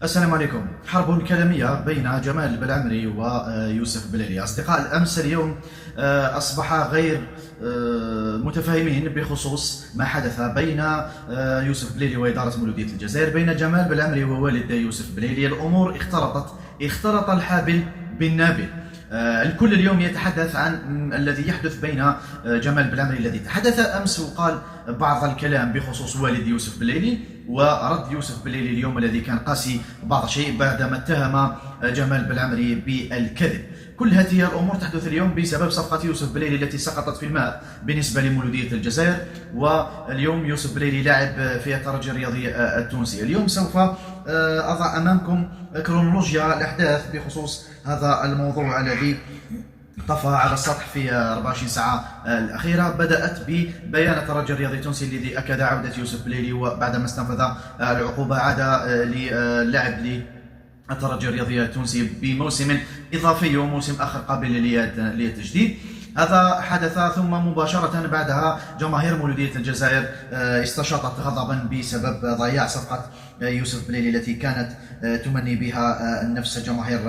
السلام عليكم. حرب كلامية بين جمال بلعمري ويوسف بليلي. أصدقاء الأمس اليوم أصبح غير متفاهمين بخصوص ما حدث بين يوسف بليلي وإدارة مولودية الجزائر، بين جمال بلعمري ووالد يوسف بليلي. الأمور اختلط الحابل بالنابل. الكل اليوم يتحدث عن الذي يحدث بين جمال بلعمري الذي تحدث أمس وقال بعض الكلام بخصوص والد يوسف بليلي، ورد يوسف بليلي اليوم الذي كان قاسي بعض الشيء بعدما اتهم جمال بلعمري بالكذب. كل هذه الأمور تحدث اليوم بسبب صفقة يوسف بليلي التي سقطت في الماء بالنسبة لمولودية الجزائر. واليوم يوسف بليلي لاعب في الترجي الرياضي التونسي. اليوم سوف أضع أمامكم كرونولوجيا الأحداث بخصوص هذا الموضوع الذي طفى على السطح في 24 ساعة الأخيرة. بدأت ببيان الترجي الرياضي التونسي الذي أكد عودة يوسف بليلي، وبعدما استنفذ العقوبة عاد للعب الترجي الرياضي التونسي بموسم إضافي وموسم آخر قابل للتجديد. هذا حدث ثم مباشرة بعدها جماهير مولودية الجزائر استشاطت غضبا بسبب ضياع صفقة يوسف بليلي التي كانت تمني بها نفس جماهير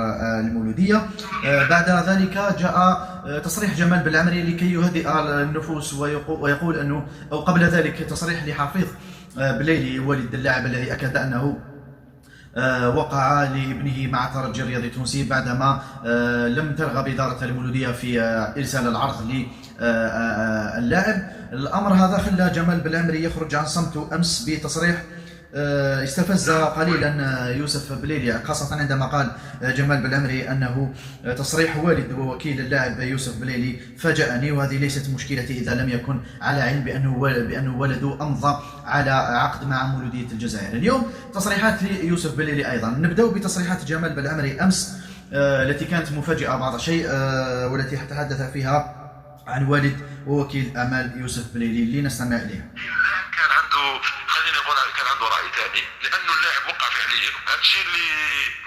المولودية. بعد ذلك جاء تصريح جمال بلعمري لكي يهدئ النفوس ويقول أنه، أو قبل ذلك تصريح لحفيظ بليلي والد اللاعب الذي أكد أنه وقع لابنه مع الترجي الرياضي التونسي بعدما لم ترغب إدارة المولودية في إرسال العرض للاعب. الأمر هذا خلى جمال بلعمري يخرج عن صمته أمس بتصريح استفز قليلا يوسف بليلي، خاصة عندما قال جمال بلعمري أنه تصريح والد ووكيل اللاعب يوسف بليلي فاجأني، وهذه ليست مشكلتي إذا لم يكن على علم بأنه ولده أمضى على عقد مع مولودية الجزائر. اليوم تصريحات ليوسف بليلي أيضا. نبدأ بتصريحات جمال بلعمري أمس التي كانت مفاجئة بعض الشيء، والتي تحدث فيها عن والد ووكيل أعمال يوسف بليلي. لنستمع إليها. لانه اللاعب وقع فعليا. هذا الشيء اللي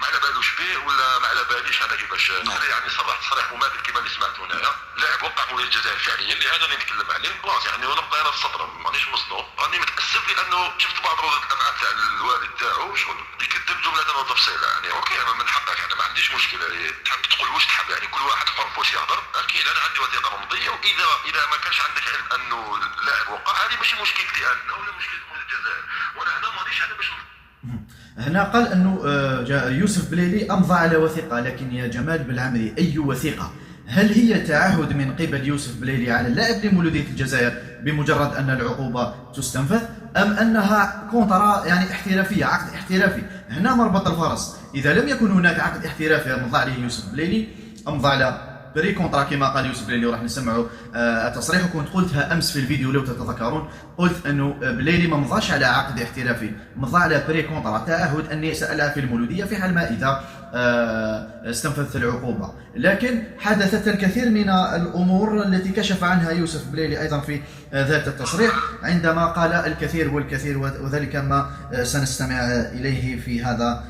ما على بالوش به ولا ما على باليش انا كيفاش يعني صرح تصريح مماثل كما اللي سمعت هنايا. اللاعب وقع مولودية الجزائر فعليا، لهذا اللي نتكلم عليه خلاص يعني، ونبقى انا في الصدر مانيش مصدوم. راني متاسف لانه شفت بعض ردود الافعال تاع الوالد تاعو شغل يكذب جمله وتفصيله. يعني اوكي انا من حقك، انا ما عنديش مشكله تحب تقول واش تحب، يعني كل واحد حر واش يهضر. اكيد انا عندي وثيقه ممضيه، واذا ما كانش عندك علم انه اللاعب وقع هذه ماشي مشكلتي انا ولا مشكله مولودية الجزائر، وانا هنا مانيش انا باش هنا قال أنه يوسف بليلي أمضى على وثيقة، لكن يا جمال بلعمري أي وثيقة؟ هل هي تعهد من قبل يوسف بليلي على اللاعب لمولودية الجزائر بمجرد أن العقوبة تستنفذ، أم أنها كونترا يعني احترافية، عقد احترافي؟ هنا مربط الفرس. إذا لم يكن هناك عقد احترافي أمضى عليه يوسف بليلي، أمضى على بري كونترا كما قال يوسف بليلي، وراح نسمعوا التصريح. وكنت قلتها امس في الفيديو لو تتذكرون، قلت انه بليلي ما مضاش على عقد احترافي، مضى على بري كونترا، تعهد اني سالها في المولوديه في حال ما اذا استنفذت العقوبه. لكن حدثت الكثير من الامور التي كشف عنها يوسف بليلي ايضا في ذات التصريح عندما قال الكثير والكثير، وذلك ما سنستمع اليه في هذا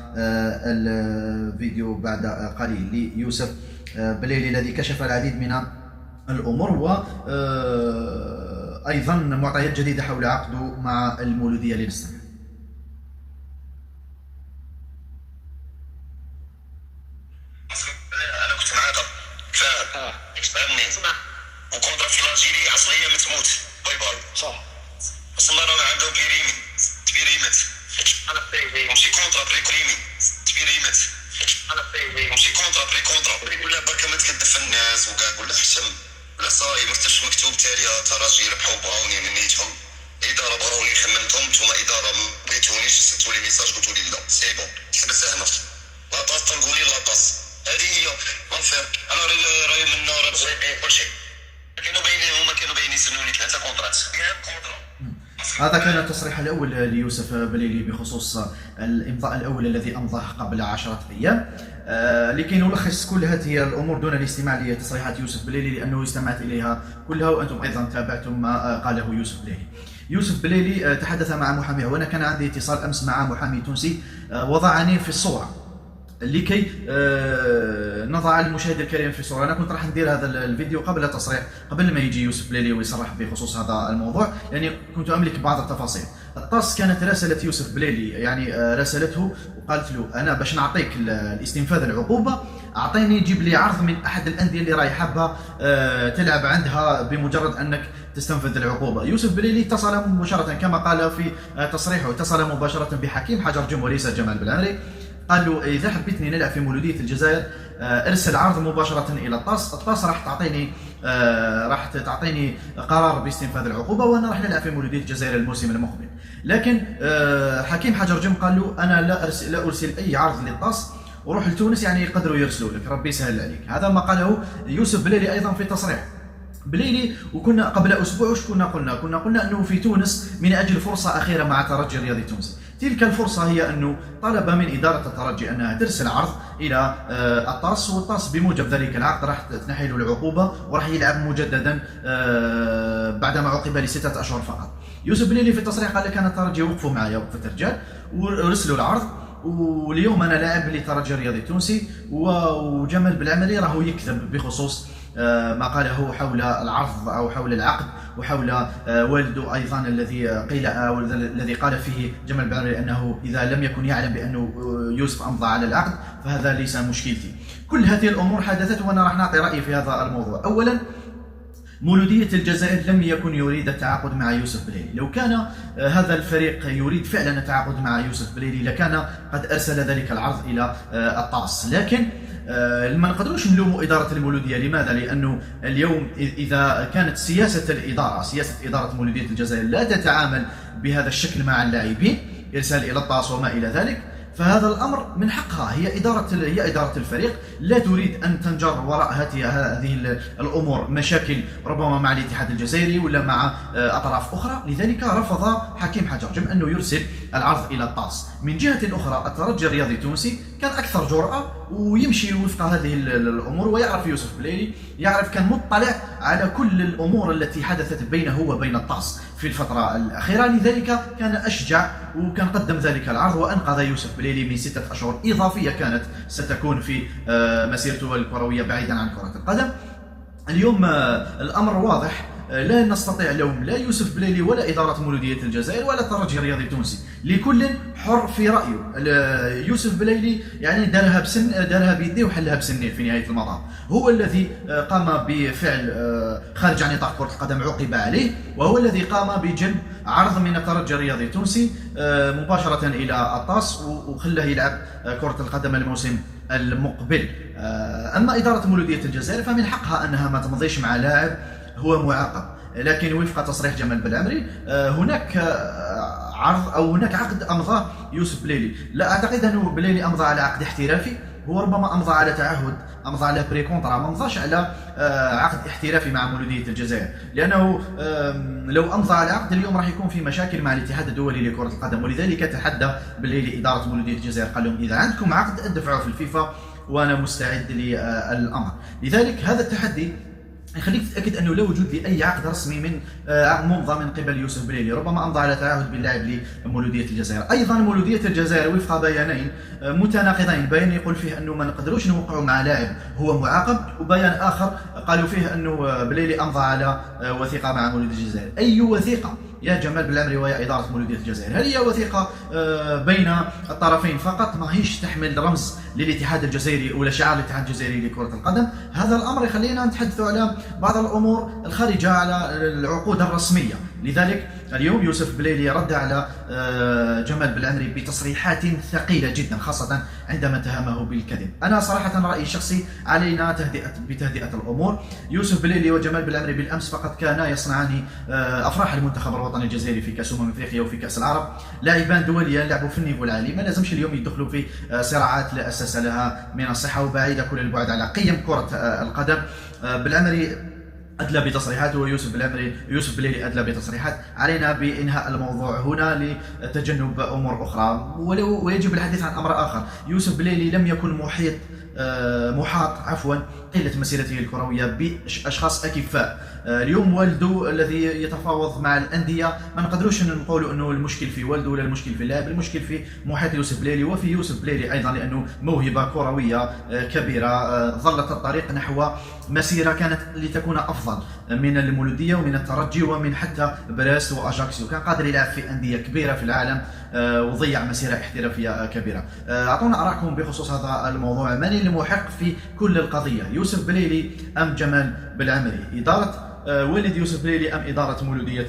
الفيديو بعد قليل ليوسف بليلي الذي كشف العديد من الأمور وأيضا معطيات جديدة حول عقده مع المولودية. لنستمع. أنا كنت معاك فاهمني، وكونترا في الجيري عصرية ما تموت. باي باي. صح. وصلنا رانا عندهم تبيريمت. أنا ماشي كونترا بريكريمي تبيريمت. ماشي كونترا بري كونترا ولا بركه ما تكدف الناس وكاع ولا حسن ولا صاي مرتش مكتوب تالي تراجي ربحوا بغاوني من نيتهم اداره بغاوني خممتهم نتوما اداره ما بغيتونيش سيتوا لي ميساج قلتوا لي لا سي بون حبس هنا لا طاس تنقولي لا طاس. هذه هي مونفير. انا راي من نار كل شيء كانوا باينين، هما كانوا باينين يسنوني 3 كونترات كونترا. هذا كان التصريح الأول ليوسف بليلي بخصوص الإمضاء الأول الذي أمضاه قبل 10 أيام. لكي نلخص كل هذه الأمور دون الاستماع لتصريحات يوسف بليلي لأنه استمعت إليها كلها وأنتم أيضا تابعتم ما قاله يوسف بليلي. يوسف بليلي تحدث مع محاميه، وأنا كان عندي اتصال أمس مع محامي تونسي وضعني في الصورة. لكي نضع المشاهد الكريم في صورة. أنا كنت راح ندير هذا الفيديو قبل التصريح، قبل ما يجي يوسف بليلي ويصرح بخصوص هذا الموضوع، يعني كنت أملك بعض التفاصيل. الطاس كانت راسلت يوسف بليلي، يعني راسلته وقالت له أنا باش نعطيك الاستنفاذ العقوبة أعطيني جيب لي عرض من أحد الأندية اللي راهي حابة تلعب عندها بمجرد أنك تستنفذ العقوبة. يوسف بليلي اتصل مباشرة كما قال في تصريحه، اتصل مباشرة بحكيم حجرجم وليس جمال بالعمري، قال له إذا حبيتني نلعب في مولودية الجزائر ارسل عرض مباشرة إلى الطاس راح تعطيني قرار باستنفاذ العقوبة وأنا راح نلعب في مولودية الجزائر الموسم المقبل. لكن حكيم حجرجم قال له أنا لا أرسل أي عرض للطاس، وروح لتونس يعني يقدروا يرسلوا لك، ربي يسهل عليك. هذا ما قاله يوسف بليلي أيضا في تصريح بليلي. وكنا قبل أسبوع وش كنا قلنا أنه في تونس من أجل فرصة أخيرة مع ترجي الرياضي التونسي. تلك الفرصة هي أنه طلب من إدارة الترجي أنها ترسل عرض إلى الطاس، والطاس بموجب ذلك العقد راح تنحي له العقوبة وراح يلعب مجددا بعدما عوقب ل6 أشهر فقط. يوسف بليلي في التصريح قال كان الترجي وقفوا معايا وقفة الرجال ورسلوا العرض، واليوم أنا لاعب لترجي الرياضي التونسي، وجمال بالعمري راهو يكذب بخصوص ما قاله حول العرض أو حول العقد وحول والده أيضا الذي قال فيه جمال بالعمري أنه إذا لم يكن يعلم بأنه يوسف أمضى على العقد فهذا ليس مشكلتي. كل هذه الأمور حدثت وأنا راح نعطي رأيي في هذا الموضوع. أولا، مولودية الجزائر لم يكن يريد التعاقد مع يوسف بليلي. لو كان هذا الفريق يريد فعلا التعاقد مع يوسف بليلي لكان قد أرسل ذلك العرض إلى الطاس. لكن ما نقدروش نلوموا إدارة المولودية. لماذا؟ لأنه اليوم إذا كانت سياسة إدارة مولودية الجزائر لا تتعامل بهذا الشكل مع اللاعبين، إرسال إلى الطاس وما إلى ذلك، فهذا الأمر من حقها. هي إدارة الفريق لا تريد أن تنجر وراء هذه الأمور مشاكل ربما مع الاتحاد الجزائري ولا مع أطراف أخرى. لذلك رفض حكيم حجرجم أنه يرسل العرض إلى الطاس. من جهة أخرى الترجي الرياضي التونسي كان أكثر جرأة ويمشي وفق هذه الأمور، ويعرف يوسف بليلي كان مطلع على كل الأمور التي حدثت بينه وبين الطاس في الفترة الأخيرة. لذلك كان أشجع وكان قدم ذلك العرض وأنقذ يوسف بليلي من 6 أشهر إضافية كانت ستكون في مسيرته الكروية بعيدا عن كرة القدم. اليوم الأمر واضح، لا نستطيع لوم لا يوسف بليلي ولا إدارة مولودية الجزائر ولا الترجي الرياضي التونسي، لكل حر في رأيه. يوسف بليلي يعني دارها بيديه وحلها بسنين في نهاية المطاف. هو الذي قام بفعل خارج عن نطاق كرة القدم عوقب عليه، وهو الذي قام بجلب عرض من الترجي الرياضي التونسي مباشرة إلى الطاس وخلاه يلعب كرة القدم الموسم المقبل. أما إدارة مولودية الجزائر فمن حقها أنها ما تمضيش مع لاعب هو معاقب، لكن وفق تصريح جمال بالعمري هناك عرض أو هناك عقد أمضاه يوسف بليلي. لا أعتقد أنه بليلي أمضى على عقد احترافي، هو ربما أمضى على تعهد، أمضى على بري كونترا، ما أمضاش على عقد احترافي مع مولودية الجزائر، لأنه لو أمضى على عقد اليوم راح يكون في مشاكل مع الاتحاد الدولي لكرة القدم. ولذلك تحدى بليلي إدارة مولودية الجزائر، قال لهم إذا عندكم عقد ادفعوا في الفيفا وأنا مستعد للأمر. لذلك هذا التحدي يخليك تتأكد أنه لا وجود لأي عقد رسمي من ممضى من قبل يوسف بليلي، ربما أمضى على تعهد باللاعب لمولودية الجزائر. أيضا مولودية الجزائر وفق بيانين متناقضين، بيان يقول فيه أنه ما نقدروش نوقعوا مع لاعب هو معاقب، وبيان آخر قالوا فيه أنه بليلي أمضى على وثيقة مع مولودية الجزائر. أي وثيقة يا جمال بالعمري ويا إدارة مولودية الجزائر؟ هل هي وثيقة بين الطرفين فقط، ما هيش تحمل رمز للاتحاد الجزائري ولا شعار الاتحاد الجزائري لكرة القدم؟ هذا الأمر يخلينا نتحدث على بعض الأمور الخارجة على العقود الرسمية. لذلك اليوم يوسف بليلي رد على جمال بالعمري بتصريحات ثقيلة جدا، خاصة عندما اتهمه بالكذب. أنا صراحة رأيي الشخصي علينا بتهدئة الأمور. يوسف بليلي وجمال بالعمري بالأمس فقط كانا يصنعان أفراح المنتخب الوطني الجزائري في كأس أفريقيا وفي كأس العرب، لاعبان دوليا لعبوا في النيفو العالي، ما لازمش اليوم يدخلوا في صراعات لا أساس لها من الصحة وبعيدة كل البعد على قيم كرة القدم. بالعمري أدلى بتصريحاته ويوسف بليلي أدلى بتصريحات. علينا بإنهاء الموضوع هنا لتجنب أمور أخرى، ويجب الحديث عن أمر آخر. يوسف بليلي لم يكن محيط محاط قلة مسيرته الكروية بأشخاص أكفاء. اليوم والده الذي يتفاوض مع الأندية، ما نقدروش نقولوا أنه المشكل في والده ولا المشكل في اللاعب، المشكل في محيط يوسف بليلي وفي يوسف بليلي أيضا، لأنه موهبة كروية كبيرة ظلت الطريق نحو مسيرة كانت لتكون أفضل من المولودية ومن الترجي ومن حتى براست وأجاكسيو، كان قادر يلعب في أندية كبيرة في العالم وضيع مسيرة احترافية كبيرة. أعطونا آراءكم بخصوص هذا الموضوع، من المحق في كل القضية، يوسف بليلي أم جمال بالعمري؟ إدارة والد يوسف بليلي أم إدارة مولودية